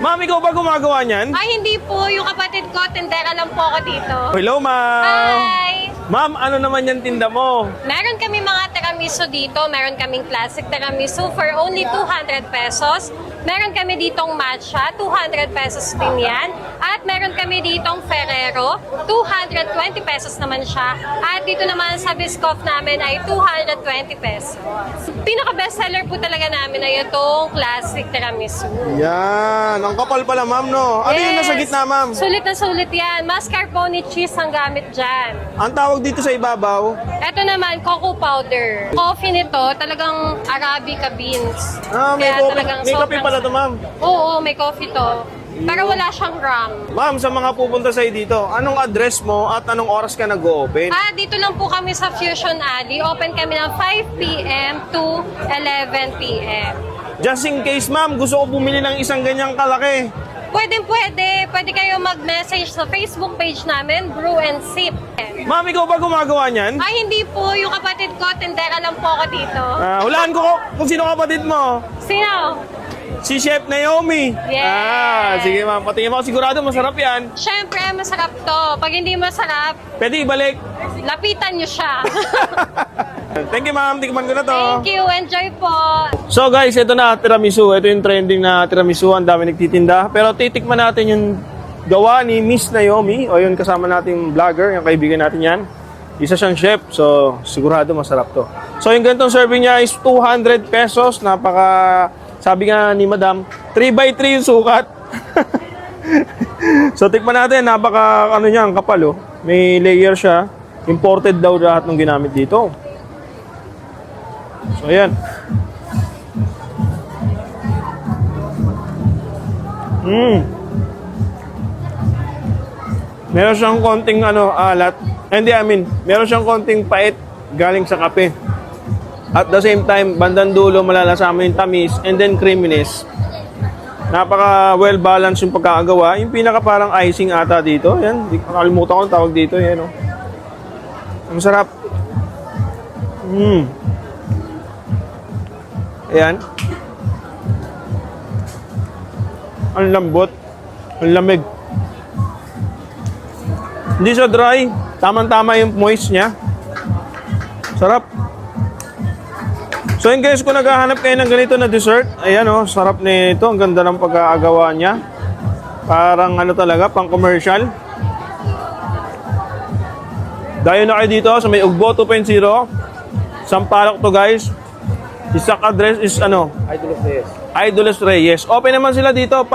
Ma'am, ikaw ba gumagawa niyan? Ay, hindi po. Yung kapatid ko, tindera lang po ako dito. Hello, ma'am. Hi! Ma'am, ano naman yan tinda mo? Meron kami mga tiramisu dito. Meron kaming classic tiramisu for only 200 pesos. Meron kami ditong matcha, 200 pesos din yan. At meron kami ditong Ferrero, 220 pesos naman siya. At dito naman sa Biscoff namin ay 220 pesos. Pinaka-bestseller po talaga namin ay itong classic tiramisu. Yan. Ang kapal pala, ma'am, no? Ano yung nasa gitna, ma'am? Sulit na sulit yan. Mascarpone cheese ang gamit dyan. Ang tawag dito sa ibabaw? Ito naman, cocoa powder. Coffee nito, talagang Arabica beans. Ah, may, Kaya talagang may kape sobrang- pala to, ma'am. Oo, may coffee to. Pero wala siyang gram. Ma'am, sa mga pupunta sa'yo dito, anong address mo at anong oras ka nag-open? Dito lang po kami sa Fusion Alley. Open kami ng 5 p.m. to 11 p.m. Just in case, ma'am, gusto ko bumili ng isang ganyang kalaki. Pwede. Pwede kayo mag-message sa Facebook page namin, Brew and Sip. Ma'am, ikaw ba gumagawa niyan? Ay, hindi po. Yung kapatid ko, tindera lang po ako dito. Hulaan ko kung sino kapatid mo. Sino? Si Chef Naomi. Yes. Sige, ma'am. Patingin mo, sigurado masarap yan. Siyempre, masarap to. Pag hindi masarap, Pwede ibalik. lapitan nyo siya. Thank you, ma'am. Tikman ko na to. Thank you. Enjoy po. So guys, ito na tiramisu. Ito yung trending na tiramisu. Ang dami nagtitinda. Pero titikman natin yung gawa ni Miss Naomi. O yun, kasama nating vlogger. Yung kaibigan natin yan. Isa siyang chef. So, sigurado masarap to. So, yung ganitong serving niya is 200 pesos. Napaka, sabi nga ni Madam, 3x3 yung sukat. So, tikman natin. Napaka, ano niya, ang kapal, oh. May layer siya. Imported daw lahat ng ginamit dito. So, ayan. Meron siyang konting alat. Meron siyang konting pait galing sa kape. At the same time, bandang dulo malalasama yung tamis and then creaminess. Napaka well balanced yung pagkakagawa. Yung pinaka parang icing ata dito. Yan, nakalimutan ko ang tawag dito. Yan, oh. Ang sarap. Ayan. Ang lambot. Ang lamig. Hindi siya dry. Tama-tama yung moist niya. Sarap. So in case kung naghahanap kayo ng ganito na dessert, ayan o, sarap nito. Ang ganda ng pagkakagawa niya. Parang ano talaga, pang commercial. Dayo na kayo dito sa may Ugbo 2.0. Sampaloc to guys. Exact address is Idolos Reyes. Open naman sila dito 5